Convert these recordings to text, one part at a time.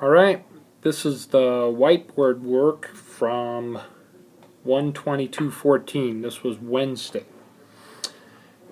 Alright, this is the whiteboard work from 1/22/14. This was Wednesday.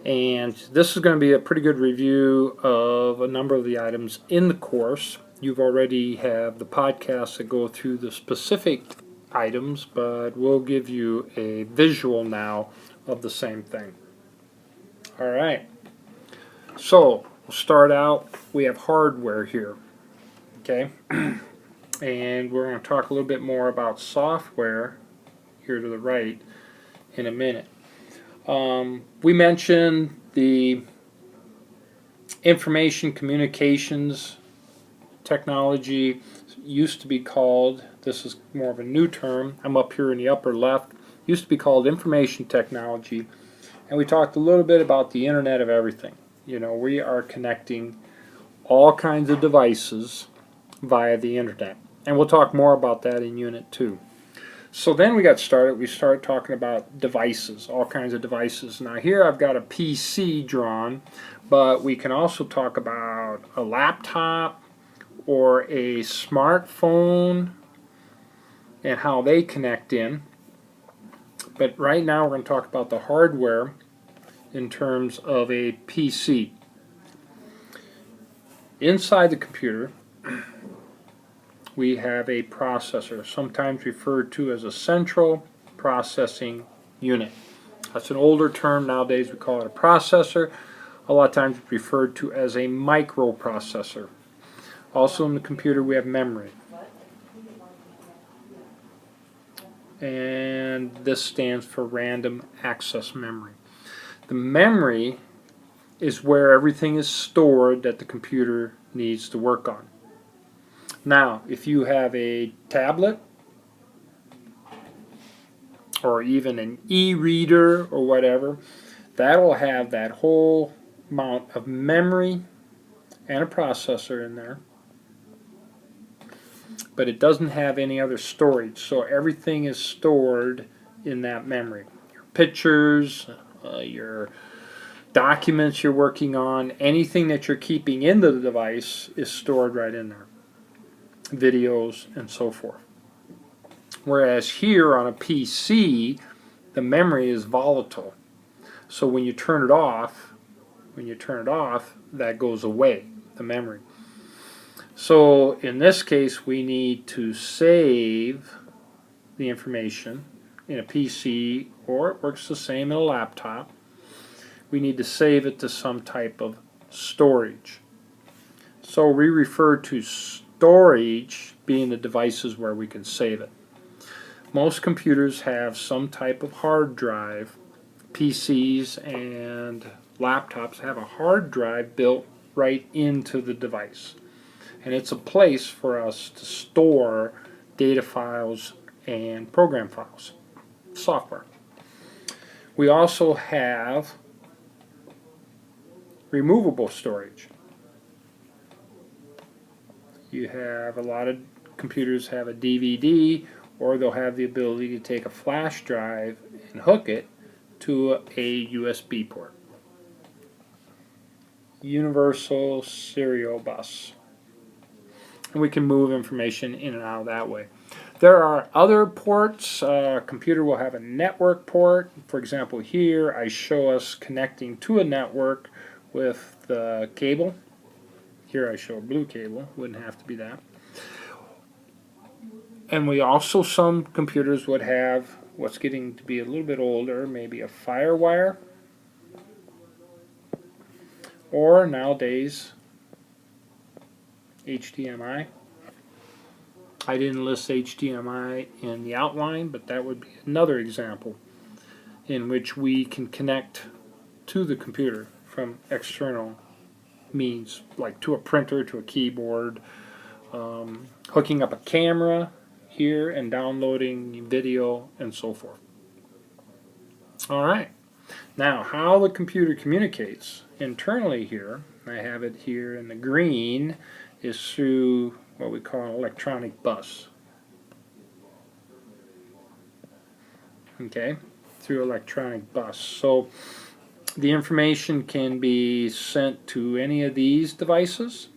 And this is going to be a pretty good review of a number of the items in the course. You've already have the podcasts that go through the specific items, but we'll give you a visual now of the same thing. Alright, so we'll start out. We have hardware here. Okay. And we're going to talk a little bit more about software here to the right in a minute. We mentioned the information communications technology used to be called, this is more of a new term, I'm up here in the upper left, used to be called information technology, and we talked a little bit about the Internet of Everything. You know, we are connecting all kinds of devices via the Internet. And we'll talk more about that in Unit 2. So then we got started. We started talking about devices, all kinds of devices. Now here I've got a PC drawn, but we can also talk about a laptop or a smartphone and how they connect in. But right now we're going to talk about the hardware in terms of a PC. Inside the computer, we have a processor, sometimes referred to as a central processing unit. That's an older term. Nowadays we call it a processor. A lot of times it's referred to as a microprocessor. Also in the computer we have memory. And this stands for random access memory. The memory is where everything is stored that the computer needs to work on. Now, if you have a tablet or even an e-reader or whatever, that'll have that whole amount of memory and a processor in there, but it doesn't have any other storage, so everything is stored in that memory. Your pictures, your documents you're working on, anything that you're keeping into the device is stored right in there. Videos and so forth. Whereas here on a PC, the memory is volatile. So when you turn it off, that goes away, the memory. So in this case, we need to save the information in a PC, or it works the same in a laptop. We need to save it to some type of storage. So we refer to storage being the devices where we can save it. Most computers have some type of hard drive. PCs and laptops have a hard drive built right into the device. And it's a place for us to store data files and program files, software. We also have removable storage. You have a lot of computers have a DVD, or they'll have the ability to take a flash drive and hook it to a USB port. Universal serial bus. And we can move information in and out that way. There are other ports. A computer will have a network port. For example, here I show us connecting to a network with the cable. Here I show a blue cable, wouldn't have to be that. And we also, some computers would have what's getting to be a little bit older, maybe a FireWire, or nowadays HDMI. I didn't list HDMI in the outline, but that would be another example in which we can connect to the computer from external means, like to a printer, to a keyboard, hooking up a camera here and downloading video and so forth. Alright, now how the computer communicates internally here, I have it here in the green, is through what we call an electronic bus. Okay, through electronic bus. So the information can be sent to any of these devices,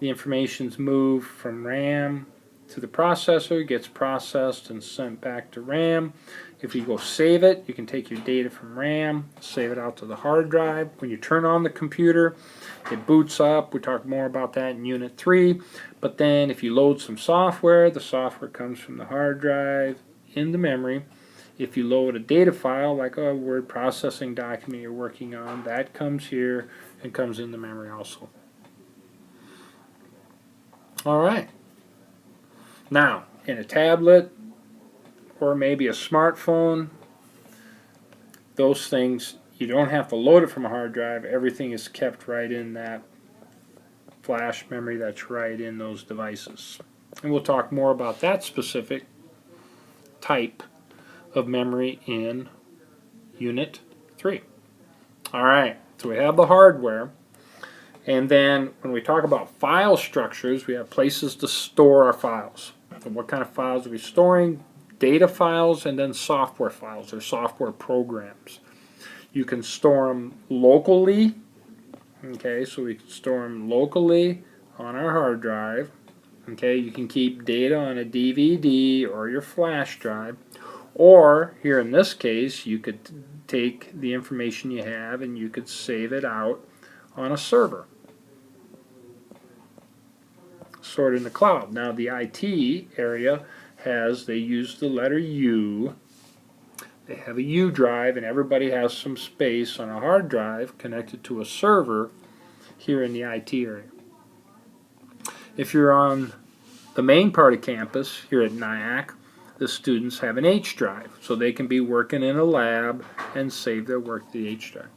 the information's moved from RAM to the processor, gets processed and sent back to RAM. If you go save it, you can take your data from RAM, save it out to the hard drive. When you turn on the computer, it boots up. We talk more about that in Unit 3. But then if you load some software, the software comes from the hard drive in the memory. If you load a data file, like a word processing document you're working on, that comes here and comes in the memory also. Alright. Now, in a tablet or maybe a smartphone, those things, you don't have to load it from a hard drive. Everything is kept right in that flash memory that's right in those devices. And we'll talk more about that specific type of memory in Unit 3. Alright, so we have the hardware. And then when we talk about file structures, we have places to store our files. So what kind of files are we storing? Data files and then software files or software programs. You can store them locally. Okay, so we can store them locally on our hard drive. Okay, you can keep data on a DVD or your flash drive. Or, here in this case, you could take the information you have and you could save it out on a server. Stored in the cloud. Now the IT area they use the letter U. They have a U drive and everybody has some space on a hard drive connected to a server here in the IT area. If you're on the main part of campus here at NIACC, the students have an H drive, so they can be working in a lab and save their work to the H drive.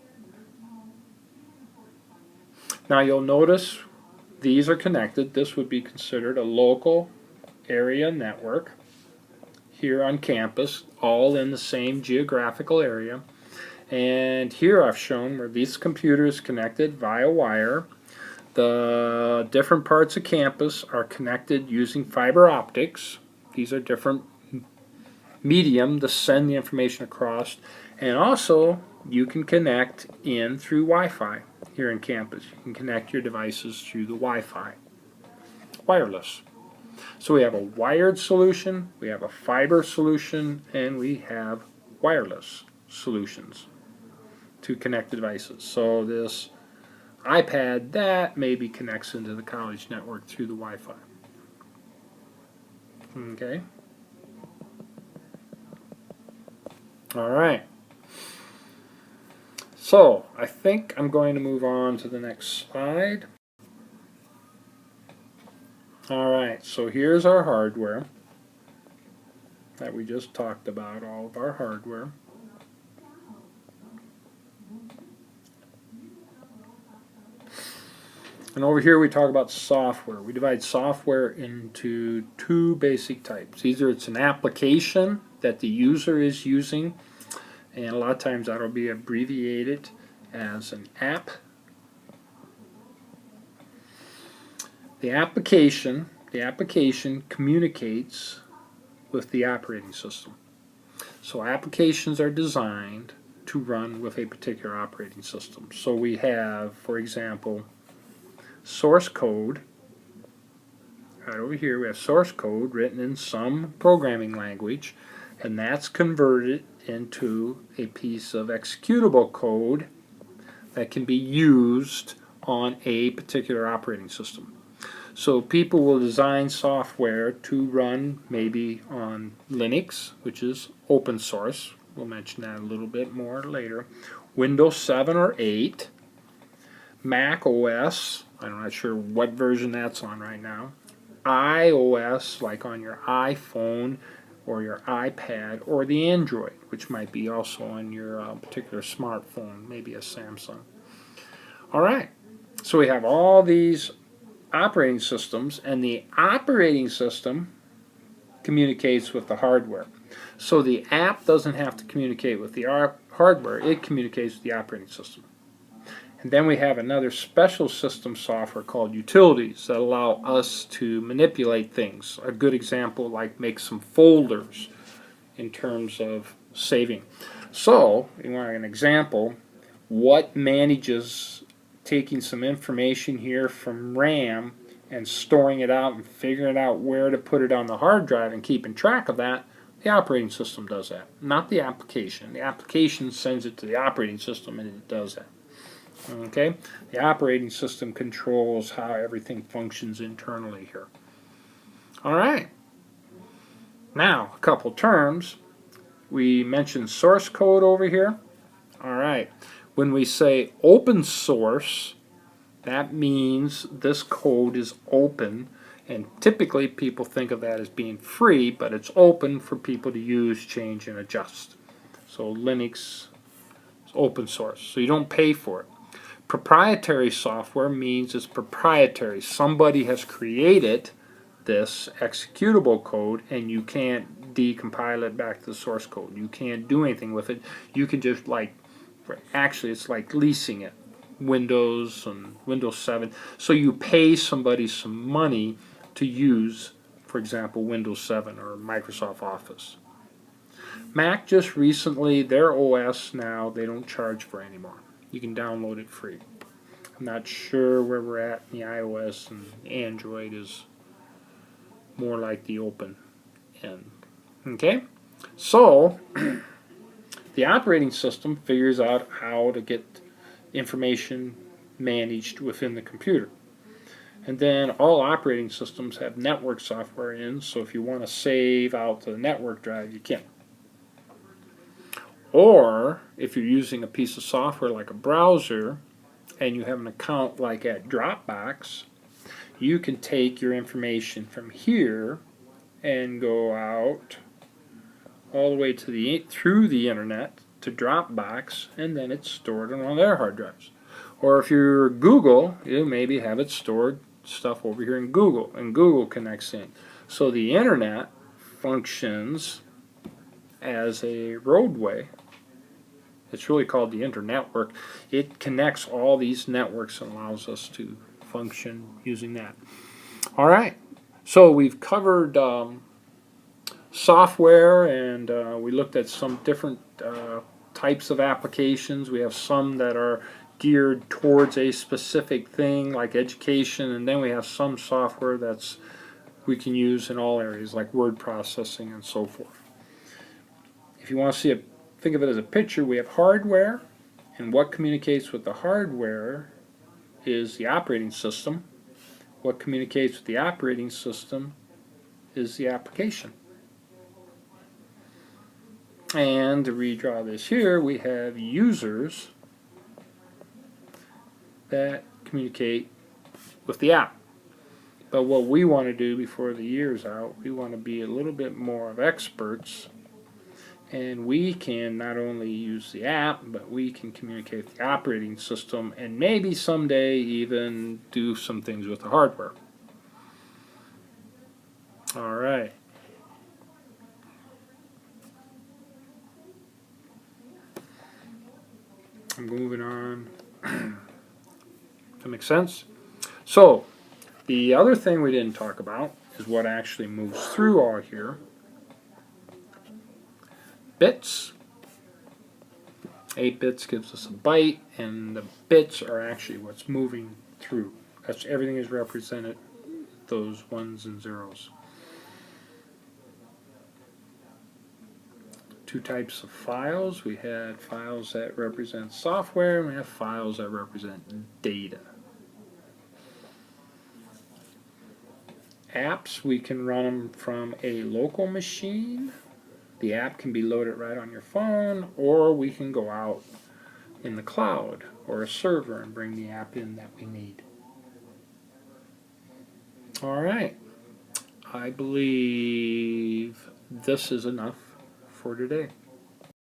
Now you'll notice these are connected. This would be considered a local area network here on campus, all in the same geographical area. And here I've shown where these computers connected via wire. The different parts of campus are connected using fiber optics. These are different medium to send the information across. And also you can connect in through Wi-Fi here in campus. You can connect your devices through the Wi-Fi. Wireless. So we have a wired solution, we have a fiber solution, and we have wireless solutions to connect the devices. So this iPad, that maybe connects into the college network through the Wi-Fi. Okay. Alright. So, I think I'm going to move on to the next slide. Alright, so here's our hardware that we just talked about, all of our hardware. And over here we talk about software. We divide software into two basic types. Either it's an application that the user is using, and a lot of times that'll be abbreviated as an app. The application communicates with the operating system. So applications are designed to run with a particular operating system. So we have, for example, source code. Right over here we have source code written in some programming language, and that's converted into a piece of executable code that can be used on a particular operating system. So people will design software to run maybe on Linux, which is open source. We'll mention that a little bit more later. Windows 7 or 8. Mac OS, I'm not sure what version that's on right now. iOS, like on your iPhone or your iPad, or the Android, which might be also on your particular smartphone, maybe a Samsung. Alright, so we have all these operating systems, and the operating system communicates with the hardware. So the app doesn't have to communicate with the hardware, it communicates with the operating system. And then we have another special system software called utilities that allow us to manipulate things. A good example, like make some folders in terms of saving. So, you want an example, what manages taking some information here from RAM and storing it out and figuring out where to put it on the hard drive and keeping track of that, the operating system does that, not the application. The application sends it to the operating system and it does that. Okay? The operating system controls how everything functions internally here. All right. Now, a couple terms. We mentioned source code over here. All right. When we say open source, that means this code is open, and typically people think of that as being free, but it's open for people to use, change, and adjust. So Linux is open source, so you don't pay for it. Proprietary software means it's proprietary. Somebody has created this executable code, and you can't decompile it back to the source code. You can't do anything with it. You can just actually it's like leasing it. Windows and Windows 7. So you pay somebody some money to use, for example, Windows 7 or Microsoft Office. Mac just recently, their OS now, they don't charge for anymore. You can download it free. I'm not sure where we're at in the iOS, and Android is more like the open end. Okay? So, the operating system figures out how to get information managed within the computer. And then all operating systems have network software in, so if you want to save out to the network drive, you can. Or, if you're using a piece of software like a browser, and you have an account like at Dropbox, you can take your information from here and go out all the way to through the internet to Dropbox, and then it's stored on one of their hard drives. Or if you're Google, you maybe have it stored stuff over here in Google, and Google connects in. So the internet functions as a roadway. It's really called the internetwork. It connects all these networks and allows us to function using that. All right, so we've covered software, and we looked at some different types of applications. We have some that are geared towards a specific thing like education, and then we have some software that's we can use in all areas like word processing and so forth. If you want to see it, think of it as a picture. We have hardware, and what communicates with the hardware is the operating system. What communicates with the operating system is the application. And to redraw this here, we have users that communicate with the app. But what we want to do before the year's out, we want to be a little bit more of experts, and we can not only use the app, but we can communicate with the operating system, and maybe someday even do some things with the hardware. All right. I'm moving on. Does that make sense? So, the other thing we didn't talk about is what actually moves through all here. Bits. 8 bits gives us a byte, and the bits are actually what's moving through. That's everything is represented, those ones and zeros. 2 types of files. We had files that represent software, and we have files that represent data. Apps, we can run them from a local machine. The app can be loaded right on your phone, or we can go out in the cloud or a server and bring the app in that we need. All right. I believe this is enough for today.